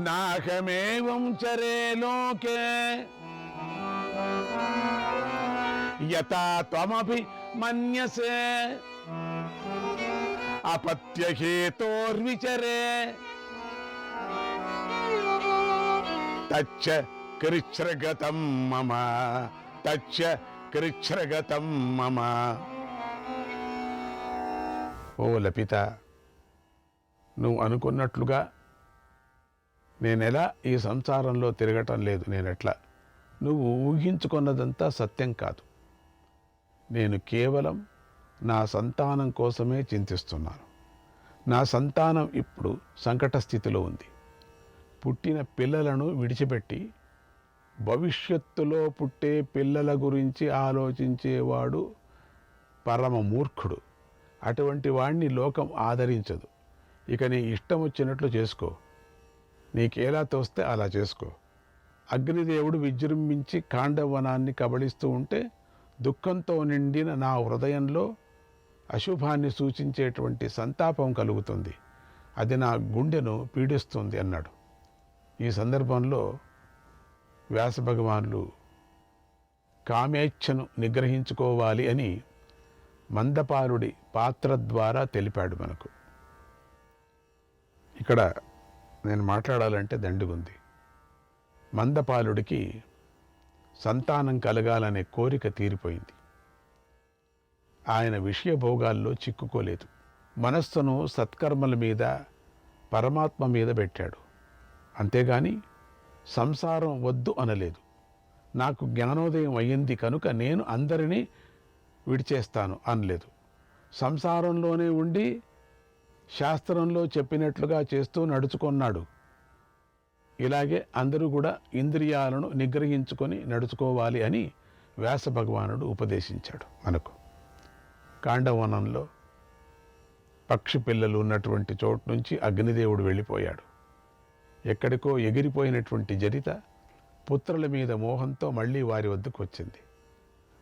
నాహమేవం చరే లోకే యథా త్వమపి మన్యసే అపత్యహేతోర్విచరే తచ్చ కృచ్ఛ్రగతం మమ తచ్చ కృచ్ఛ్రగతం మమ. ఓ లపిత, నువ్వు అనుకున్నట్లుగా నేనెలా ఈ సంసారంలో తిరగటం లేదు. నేనెట్లా నువ్వు ఊహించుకున్నదంతా సత్యం కాదు. నేను కేవలం నా సంతానం కోసమే చింతిస్తున్నాను. నా సంతానం ఇప్పుడు సంకట స్థితిలో ఉంది. పుట్టిన పిల్లలను విడిచిపెట్టి భవిష్యత్తులో పుట్టే పిల్లల గురించి ఆలోచించేవాడు పరమ మూర్ఖుడు. అటువంటి వాణ్ణి లోకం ఆదరించదు. ఇక నీ ఇష్టం వచ్చినట్లు చేసుకో, నీకేలా తోస్తే అలా చేసుకో. అగ్నిదేవుడు విజృంభించి కాండవనాన్ని కబళిస్తూ ఉంటే దుఃఖంతో నిండిన నా హృదయంలో అశుభాన్ని సూచించేటువంటి సంతాపం కలుగుతుంది. అది నా గుండెను పీడిస్తుంది అన్నాడు. ఈ సందర్భంలో వ్యాస భగవానులు కామేచ్ఛను నిగ్రహించుకోవాలి అని మందపాలుడి పాత్ర ద్వారా తెలిపాడు మనకు. ఇక్కడ నేను మాట్లాడాలంటే దండుగుంది. మందపాలుడికి సంతానం కలగాలనే కోరిక తీరిపోయింది. ఆయన విషయ భోగాల్లో చిక్కుకోలేదు. మనస్సును సత్కర్మల మీద, పరమాత్మ మీద పెట్టాడు. అంతేగాని సంసారం వద్దు అనలేదు. నాకు జ్ఞానోదయం అయ్యింది కనుక నేను అందరినీ విడిచేస్తాను అనలేదు. సంసారంలోనే ఉండి శాస్త్రంలో చెప్పినట్లుగా చేస్తూ నడుచుకున్నాడు. ఇలాగే అందరూ కూడా ఇంద్రియాలను నిగ్రహించుకొని నడుచుకోవాలి అని వ్యాస భగవానుడు ఉపదేశించాడు మనకు. కాండవనంలో పక్షి పిల్లలు ఉన్నటువంటి చోటు నుంచి అగ్నిదేవుడు వెళ్ళిపోయాడు. ఎక్కడికో ఎగిరిపోయినటువంటి జరిత పుత్రుల మీద మోహంతో మళ్ళీ వారి వద్దకు వచ్చింది.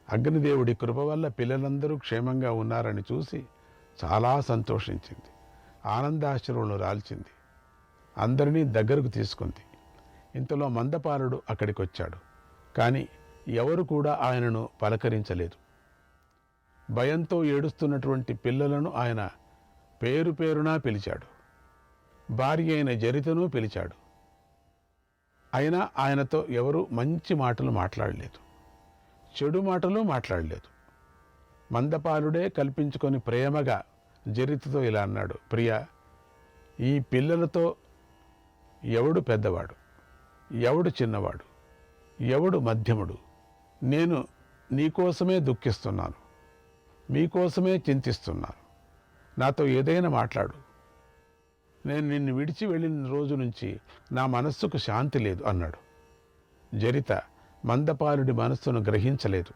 అగ్నిదేవుడి కృప వల్ల పిల్లలందరూ క్షేమంగా ఉన్నారని చూసి చాలా సంతోషించింది. ఆనందాశ్రువులను రాల్చింది. అందరినీ దగ్గరకు తీసుకుంది. ఇంతలో మందపాలుడు అక్కడికి వచ్చాడు. కానీ ఎవరు కూడా ఆయనను పలకరించలేదు. భయంతో ఏడుస్తున్నటువంటి పిల్లలను ఆయన పేరు పేరునా పిలిచాడు. భార్య అయిన జరితను పిలిచాడు. అయినా ఆయనతో ఎవరు మంచి మాటలు మాట్లాడలేదు, చెడు మాటలు మాట్లాడలేదు. మందపాలుడే కల్పించుకొని ప్రేమగా జరితతో ఇలా అన్నాడు, ప్రియా, ఈ పిల్లలతో ఎవడు పెద్దవాడు, ఎవడు చిన్నవాడు, ఎవడు మధ్యముడు? నేను నీకోసమే దుఃఖిస్తున్నాను, మీకోసమే చింతిస్తున్నాను. నాతో ఏదైనా మాట్లాడు. నేను నిన్ను విడిచి వెళ్ళిన రోజు నుంచి నా మనస్సుకు శాంతి లేదు అన్నాడు. జరిత మందపాలుడి మనస్సును గ్రహించలేదు,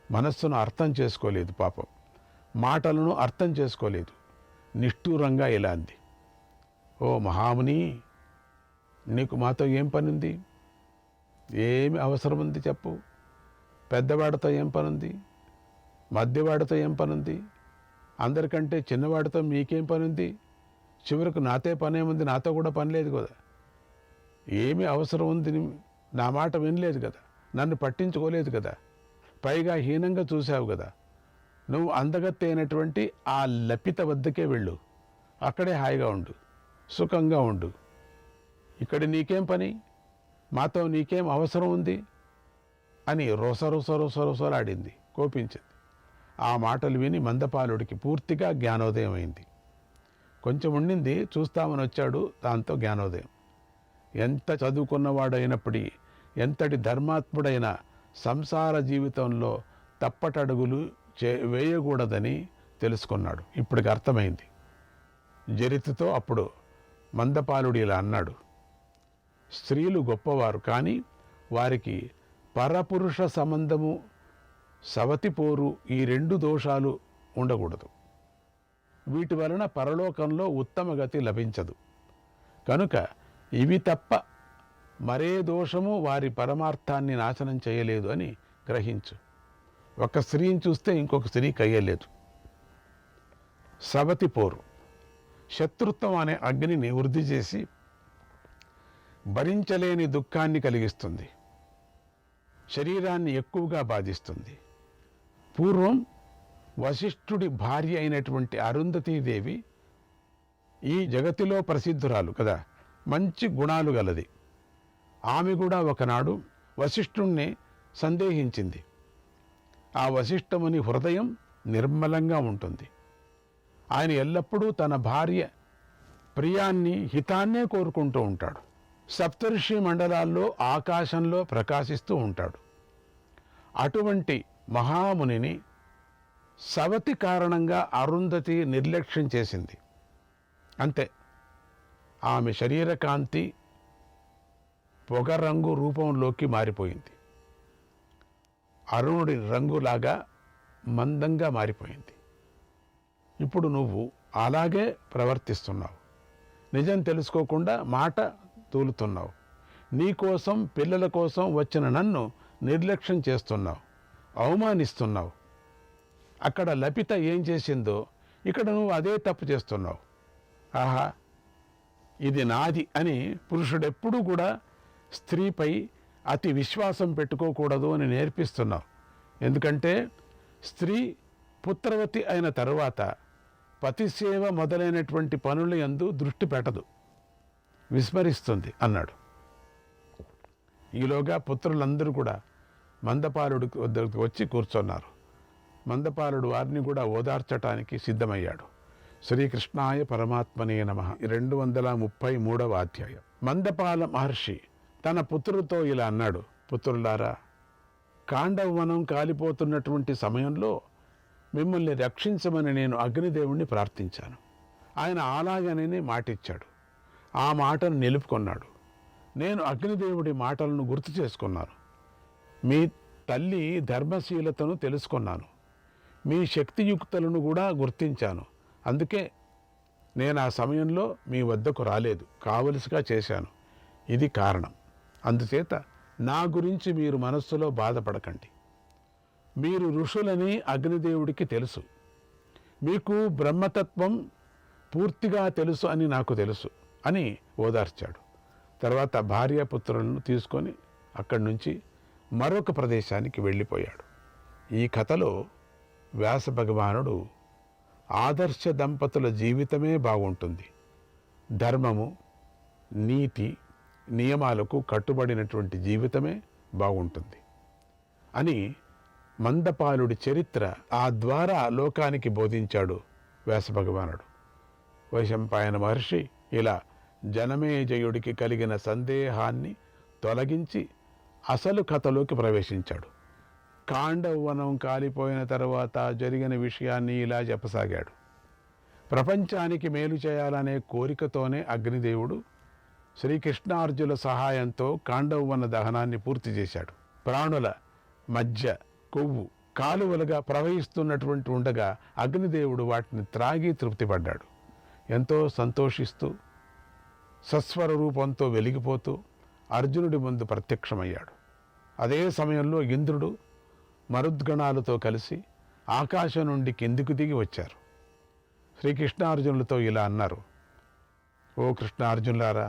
మనస్సును అర్థం చేసుకోలేదు. పాపం మాటలను అర్థం చేసుకోలేదు. నిష్ఠూరంగా ఇలా అంది, ఓ మహాముని, నీకు మాతో ఏం పనుంది? ఏమి అవసరం ఉంది చెప్పు. పెద్దవాడితో ఏం పనుంది? మధ్యవాడితో ఏం పనుంది? అందరికంటే చిన్నవాడితో మీకేం పనుంది? చివరకు నాతో పనేముంది? నాతో కూడా పని లేదు కదా. ఏమి అవసరం ఉంది? నా మాట వినలేదు కదా, నన్ను పట్టించుకోలేదు కదా, పైగా హీనంగా చూశావు కదా. నువ్వు అందగత్తె అయినటువంటి ఆ లపిత వద్దకే వెళ్ళు, అక్కడే హాయిగా ఉండు, సుఖంగా ఉండు. ఇక్కడ నీకేం పని? మాతో నీకేం అవసరం ఉంది అని రొసరొసరొసరొసలాడింది, కోపించింది. ఆ మాటలు విని మందపాలుడికి పూర్తిగా జ్ఞానోదయం అయింది. కొంచెం ఉండింది, చూస్తామని వచ్చాడు, దాంతో జ్ఞానోదయం. ఎంత చదువుకున్నవాడైనప్పటికీ, ఎంతటి ధర్మాత్ముడైన సంసార జీవితంలో తప్పటడుగులు వేయకూడదని తెలుసుకున్నాడు. ఇప్పటికి అర్థమైంది. జరితతో అప్పుడు మందపాలుడు ఇలా అన్నాడు, స్త్రీలు గొప్పవారు, కానీ వారికి పరపురుష సంబంధము, సవతిపోరు, ఈ రెండు దోషాలు ఉండకూడదు. వీటి వలన పరలోకంలో ఉత్తమ గతి లభించదు. కనుక ఇవి తప్ప మరే దోషము వారి పరమార్థాన్ని నాశనం చేయలేదు అని గ్రహించు. ఒక స్త్రీని చూస్తే ఇంకొక స్త్రీకి అయ్యలేదు. సవతి పోరు శత్రుత్వం అనే అగ్నిని వృద్ధి చేసి భరించలేని దుఃఖాన్ని కలిగిస్తుంది, శరీరాన్ని ఎక్కువగా బాధిస్తుంది. పూర్వం వశిష్ఠుడి భార్య అయినటువంటి అరుంధతీదేవి ఈ జగతిలో ప్రసిద్ధురాలు కదా, మంచి గుణాలు గలది. ఆమె కూడా ఒకనాడు వశిష్ఠుణ్ణి సందేహించింది. ఆ వశిష్ఠముని హృదయం నిర్మలంగా ఉంటుంది. ఆయన ఎల్లప్పుడూ తన భార్య ప్రియాన్ని, హితాన్నే కోరుకుంటూ ఉంటాడు. సప్తర్షి మండలాల్లో ఆకాశంలో ప్రకాశిస్తూ ఉంటాడు. అటువంటి మహామునిని సవతి కారణంగా అరుంధతి నిర్లక్ష్యం చేసింది. అంతే, ఆమె శరీరకాంతి పొగరంగు రూపంలోకి మారిపోయింది. అరుణుడి రంగులాగా మందంగా మారిపోయింది. ఇప్పుడు నువ్వు అలాగే ప్రవర్తిస్తున్నావు. నిజం తెలుసుకోకుండా మాట తూలుతున్నావు. నీకోసం, పిల్లల కోసం వచ్చిన నన్ను నిర్లక్ష్యం చేస్తున్నావు, అవమానిస్తున్నావు. అక్కడ లపిత ఏం చేసిందో ఇక్కడ నువ్వు అదే తప్పు చేస్తున్నావు. ఆహా, ఇది నాది అని పురుషుడెప్పుడూ కూడా స్త్రీపై అతి విశ్వాసం పెట్టుకోకూడదు అని నేర్పిస్తున్నావు. ఎందుకంటే స్త్రీ పుత్రవతి అయిన తరువాత పతిసేవ మొదలైనటువంటి పనుల యందు దృష్టి పెట్టదు, విస్మరిస్తుంది అన్నాడు. ఈలోగా పుత్రులందరూ కూడా మందపాలుడి వద్దకు వచ్చి కూర్చున్నారు. మందపాలుడు వారిని కూడా ఓదార్చటానికి సిద్ధమయ్యాడు. శ్రీకృష్ణాయ పరమాత్మనే నమః. 233వ అధ్యాయం. మందపాల మహర్షి తన పుత్రులతో ఇలా అన్నాడు: పుత్రులారా, కాండవవనం కాలిపోతున్నటువంటి సమయంలో మిమ్మల్ని రక్షించమని నేను అగ్నిదేవుణ్ణి ప్రార్థించాను. ఆయన అలాగనే మాటిచ్చాడు. ఆ మాటను నిలుపుకున్నాడు. నేను అగ్నిదేవుడి మాటలను గుర్తు చేసుకున్నాను. మీ తల్లి ధర్మశీలతను తెలుసుకున్నాను. మీ శక్తియుక్తులను కూడా గుర్తించాను. అందుకే నేను ఆ సమయంలో మీ వద్దకు రాలేదు, కావలసిగా చేశాను. ఇది కారణం. అందుచేత నా గురించి మీరు మనస్సులో బాధపడకండి. మీరు ఋషులని అగ్నిదేవుడికి తెలుసు. మీకు బ్రహ్మతత్వం పూర్తిగా తెలుసు అని నాకు తెలుసు అని ఓదార్చాడు. తర్వాత భార్యాపుత్రులను తీసుకొని అక్కడి నుంచి మరొక ప్రదేశానికి వెళ్ళిపోయాడు. ఈ కథలో వ్యాస భగవానుడు ఆదర్శ దంపతుల జీవితమే బాగుంటుంది, ధర్మము, నీతి, నియమాలకు కట్టుబడినటువంటి జీవితమే బాగుంటుంది అని మందపాలుడి చరిత్ర ఆ ద్వారా లోకానికి బోధించాడు వ్యాస భగవానుడు. వైశంపాయన మహర్షి ఇలా జనమేజయుడికి కలిగిన సందేహాన్ని తొలగించి అసలు కథలోకి ప్రవేశించాడు. కాండవవనం కాలిపోయిన తర్వాత జరిగిన విషయాన్ని ఇలా చెప్పసాగాడు. ప్రపంచానికి మేలు చేయాలనే కోరికతోనే అగ్నిదేవుడు శ్రీకృష్ణార్జుల సహాయంతో కాండవవన దహనాన్ని పూర్తి చేశాడు. ప్రాణుల మధ్య కొవ్వు కాలువలుగా ప్రవహిస్తున్నటువంటి ఉండగా అగ్నిదేవుడు వాటిని త్రాగి తృప్తిపడ్డాడు. ఎంతో సంతోషిస్తూ సస్వర రూపంతో వెలిగిపోతూ అర్జునుడి ముందు ప్రత్యక్షమయ్యాడు. అదే సమయంలో ఇంద్రుడు మరుద్గణాలతో కలిసి ఆకాశం నుండి కిందికి దిగి వచ్చారు. శ్రీకృష్ణార్జునులతో ఇలా అన్నారు: ఓ కృష్ణార్జునులారా,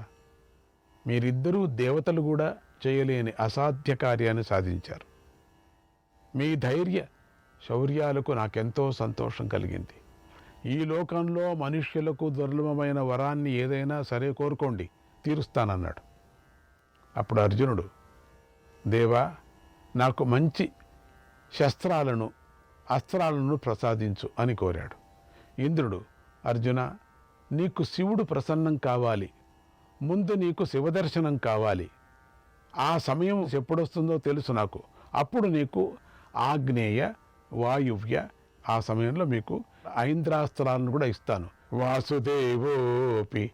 మీరిద్దరూ దేవతలు కూడా చేయలేని అసాధ్య కార్యాన్ని సాధించారు. మీ ధైర్య శౌర్యాలకు నాకెంతో సంతోషం కలిగింది. ఈ లోకంలో మనుష్యులకు దుర్లభమైన వరాన్ని ఏదైనా సరే కోరుకోండి, తీరుస్తానన్నాడు. అప్పుడు అర్జునుడు: దేవా, నాకు మంచి శస్త్రాలను, అస్త్రాలను ప్రసాదించు అని కోరాడు. ఇంద్రుడు: అర్జున, నీకు శివుడు ప్రసన్నం కావాలి, ముందు నీకు శివదర్శనం కావాలి. ఆ సమయం ఎప్పుడొస్తుందో తెలుసు నాకు. అప్పుడు నీకు ఆగ్నేయ, వాయువ్య, ఆ సమయంలో మీకు ఐంద్రాస్త్రాలను కూడా ఇస్తాను. వాసుదేవోపి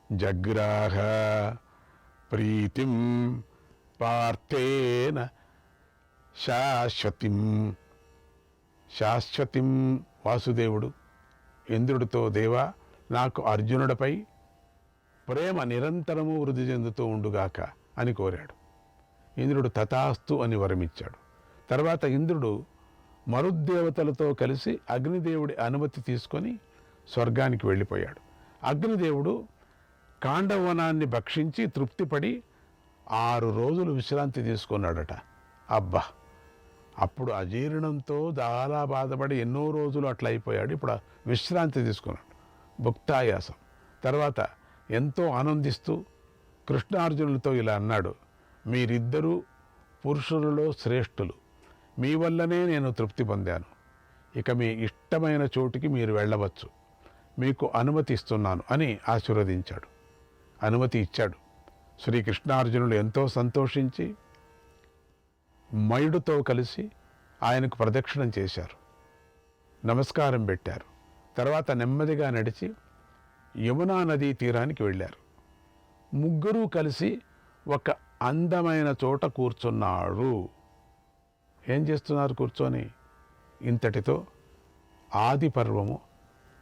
జగ్రాహ ప్రీతిం పార్థేన శాశ్వతిం. వాసుదేవుడు ఇంద్రుడితో: దేవా, నాకు అర్జునుడిపై ప్రేమ నిరంతరము వృద్ధి చెందుతూ ఉండుగాక అని కోరాడు. ఇంద్రుడు తథాస్తు అని వరమిచ్చాడు. తర్వాత ఇంద్రుడు మరుద్దేవతలతో కలిసి అగ్నిదేవుడి అనుమతి తీసుకొని స్వర్గానికి వెళ్ళిపోయాడు. అగ్నిదేవుడు కాండవనాన్ని భక్షించి తృప్తిపడి 6 రోజులు విశ్రాంతి తీసుకున్నాడట. అబ్బా, అప్పుడు అజీర్ణంతో చాలా బాధపడి ఎన్నో రోజులు అట్లా అయిపోయాడు. ఇప్పుడు విశ్రాంతి తీసుకున్నాడు, భుక్తాయాసం. తర్వాత ఎంతో ఆనందిస్తూ కృష్ణార్జునులతో ఇలా అన్నాడు, మీరిద్దరూ పురుషులలో శ్రేష్ఠులు, మీ వల్లనే నేను తృప్తి పొందాను. ఇక మీ ఇష్టమైన చోటికి మీరు వెళ్ళవచ్చు, మీకు అనుమతి ఇస్తున్నాను అని ఆశీర్వదించాడు. అనుమతి ఇచ్చాడు. శ్రీకృష్ణార్జునులు ఎంతో సంతోషించి మయుడితో కలిసి ఆయనకు ప్రదక్షిణం చేశారు, నమస్కారం పెట్టారు. తర్వాత నెమ్మదిగా నడిచి యమునా నదీ తీరానికి వెళ్ళారు. ముగ్గురూ కలిసి ఒక అందమైన చోట కూర్చున్నారు. ఏం చేస్తున్నారు కూర్చొని? ఇంతటితో ఆది పర్వము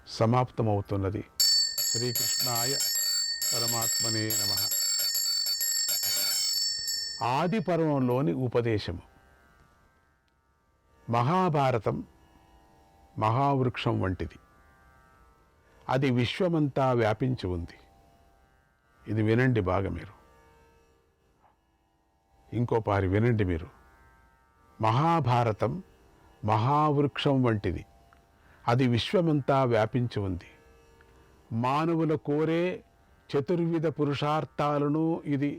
సమాప్తమవుతున్నది. శ్రీకృష్ణాయ పరమాత్మనే నమః. ఆది పర్వంలోని ఉపదేశము. మహాభారతం మహావృక్షం వంటిది. అది విశ్వమంతా వ్యాపించి ఉంది. ఇది వినండి బాగా మీరు, ఇంకో పారి వినండి మీరు. మహాభారతం మహావృక్షం వంటిది. అది విశ్వమంతా వ్యాపించి ఉంది. మానవుల కోరే చతుర్విధ పురుషార్థాలను ఇది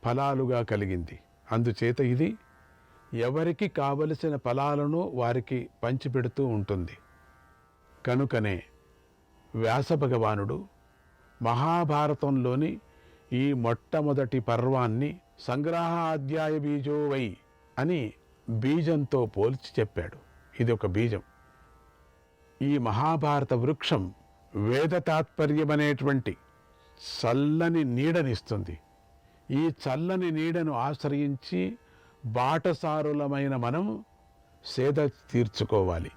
ఫలాలుగా కలిగింది. అందుచేత ఇది ఎవరికి కావలసిన ఫలాలను వారికి పంచిపెడుతూ ఉంటుంది. కనుకనే వ్యాస భగవానుడు మహాభారతంలోని ఈ మొట్టమొదటి పర్వాన్ని సంగ్రహాధ్యాయ బీజో వై అని బీజంతో పోల్చి చెప్పాడు. ఇది ఒక బీజం. ఈ మహాభారత వృక్షం వేద తాత్పర్యమనేటువంటి చల్లని నీడనిస్తుంది. ఈ చల్లని నీడను ఆశ్రయించి బాటసారులమైన మనం సేద తీర్చుకోవాలి.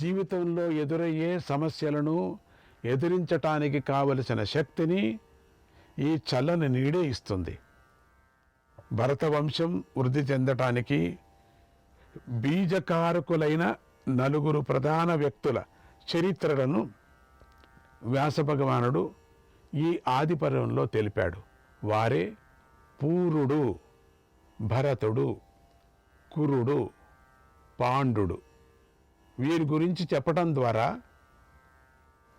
జీవితంలో ఎదురయ్యే సమస్యలను ఎదిరించటానికి కావలసిన శక్తిని ఈ చల్లని నీడే ఇస్తుంది. భరతవంశం వృద్ధి చెందటానికి బీజకారకులైన 4 ప్రధాన వ్యక్తుల చరిత్రలను వ్యాస భగవానుడు ఈ ఆది పర్వంలో తెలిపాడు. వారే పూరుడు, భరతుడు, కురుడు, పాండుడు. వీరి గురించి చెప్పటం ద్వారా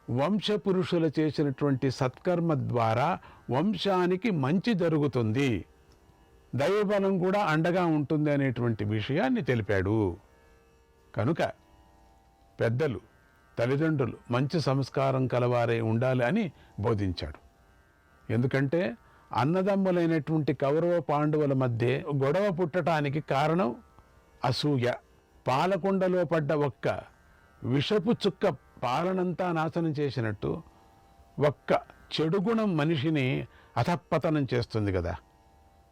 వంశపురుషులు చేసినటువంటి సత్కర్మ ద్వారా వంశానికి మంచి జరుగుతుంది, దైవబలం కూడా అండగా ఉంటుంది అనేటువంటి విషయాన్ని తెలిపాడు. కనుక పెద్దలు, తల్లిదండ్రులు మంచి సంస్కారం కలవారే ఉండాలి అని బోధించాడు. ఎందుకంటే అన్నదమ్ములైనటువంటి కౌరవ పాండవుల మధ్య గొడవ పుట్టడానికి కారణం అసూయ. పాలకొండలో పడ్డ ఒక్క విషపు చుక్క పాలనంతా నాశనం చేసినట్టు ఒక్క చెడు గుణం మనిషిని అధపతనం చేస్తుంది కదా.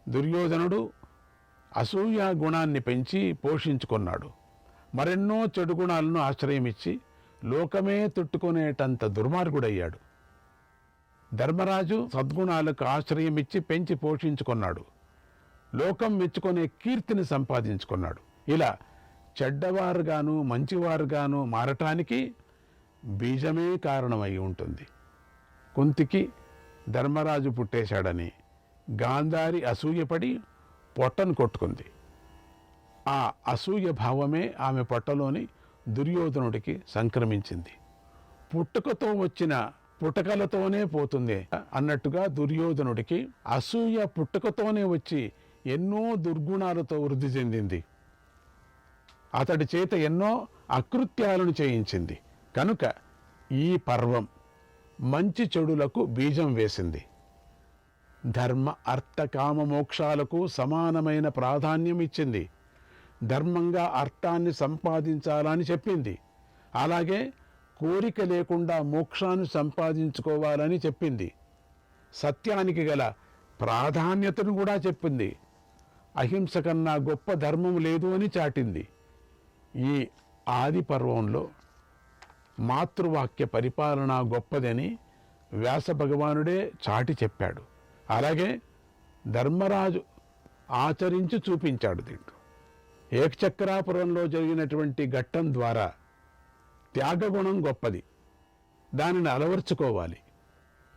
దుర్యోధనుడు అసూయ గుణాన్ని పెంచి పోషించుకున్నాడు. మరెన్నో చెడు గుణాలను ఆశ్రయమిచ్చి లోకమే తుట్టుకునేటంత దుర్మార్గుడయ్యాడు. ధర్మరాజు సద్గుణాలకు ఆశ్రయమిచ్చి పెంచి పోషించుకున్నాడు. లోకం మెచ్చుకునే కీర్తిని సంపాదించుకున్నాడు. ఇలా చెడ్డవారుగాను మంచివారుగాను మారటానికి బీజమే కారణమై ఉంటుంది. కుంతికి ధర్మరాజు పుట్టేశాడని గాంధారి అసూయపడి పొట్టను కొట్టుకుంది. ఆ అసూయ భావమే ఆమె పొట్టలోని దుర్యోధనుడికి సంక్రమించింది. పుట్టుకతో వచ్చిన పుట్టకలతోనే పోతుంది అన్నట్టుగా దుర్యోధనుడికి అసూయ పుట్టుకతోనే వచ్చి ఎన్నో దుర్గుణాలతో వృద్ధి చెందింది. అతడి చేత ఎన్నో అకృత్యాలను చేయించింది. కనుక ఈ పర్వం మంచి చెడులకు బీజం వేసింది. ధర్మ అర్థ కామ మోక్షాలకు సమానమైన ప్రాధాన్యం ఇచ్చింది. ధర్మంగా అర్థాన్ని సంపాదించాలని చెప్పింది. అలాగే కోరిక లేకుండా మోక్షాన్ని సంపాదించుకోవాలని చెప్పింది. సత్యానికి గల ప్రాధాన్యతను కూడా చెప్పింది. అహింస కన్నా గొప్ప ధర్మం లేదు అని చాటింది. ఈ ఆది పర్వంలో మాతృవాక్య పరిపాలన గొప్పదని వ్యాస భగవానుడే చాటి చెప్పాడు. అలాగే ధర్మరాజు ఆచరించి చూపించాడు. దీంట్లో ఏకచక్రాపురంలో జరిగినటువంటి ఘట్టం ద్వారా త్యాగగుణం గొప్పది, దానిని అలవర్చుకోవాలి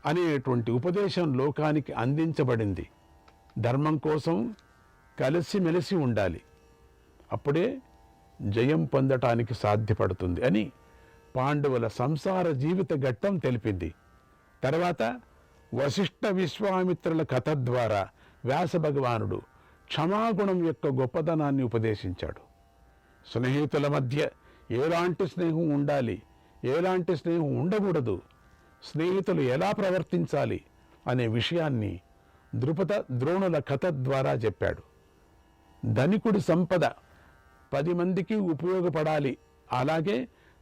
అనేటువంటి ఉపదేశం లోకానికి అందించబడింది. ధర్మం కోసం కలిసిమెలిసి ఉండాలి, అప్పుడే జయం పొందటానికి సాధ్యపడుతుంది అని పాండవుల సంసార జీవిత ఘట్టం తెలిపింది. తర్వాత వశిష్ఠ విశ్వామిత్రుల కథ ద్వారా వ్యాస భగవానుడు క్షమాగుణం యొక్క గొప్పదనాన్ని ఉపదేశించాడు. స్నేహితుల మధ్య ఎలాంటి స్నేహం ఉండాలి, ఎలాంటి స్నేహం ఉండకూడదు, స్నేహితులు ఎలా ప్రవర్తించాలి అనే విషయాన్ని ద్రుపద ద్రోణుల కథ ద్వారా చెప్పాడు. ధనికుడి సంపద 10 మందికి ఉపయోగపడాలి, అలాగే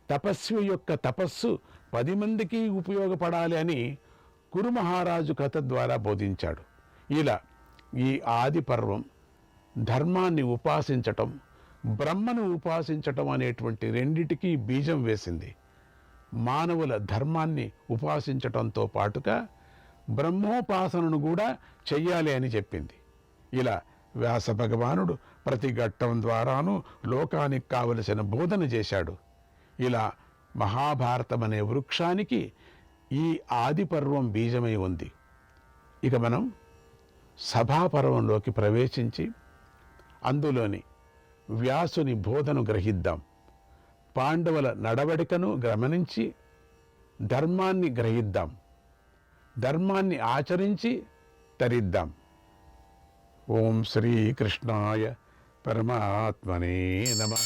తపస్వి యొక్క తపస్సు 10 మందికి ఉపయోగపడాలి అని కురు మహారాజు కథ ద్వారా బోధించాడు. ఇలా ఈ ఆది పర్వం ధర్మాన్ని ఉపాసించటం, బ్రహ్మను ఉపాసించటం అనేటువంటి రెండిటికీ బీజం వేసింది. మానవుల ధర్మాన్ని ఉపాసించటంతో పాటుగా బ్రహ్మోపాసనను కూడా చెయ్యాలి అని చెప్పింది. ఇలా వ్యాస భగవానుడు ప్రతి ఘట్టం ద్వారాను లోకానికి కావలసిన బోధన చేశాడు. ఇలా మహాభారతం అనే వృక్షానికి ఈ ఆది పర్వం బీజమై ఉంది. ఇక మనం సభాపర్వంలోకి ప్రవేశించి అందులోని వ్యాసుని బోధను గ్రహిద్దాం. పాండవుల నడవడికను గమనించి ధర్మాన్ని గ్రహిద్దాం, ధర్మాన్ని ఆచరించి తరిద్దాం. ఓం శ్రీకృష్ణాయ పరమాత్మనే నమః.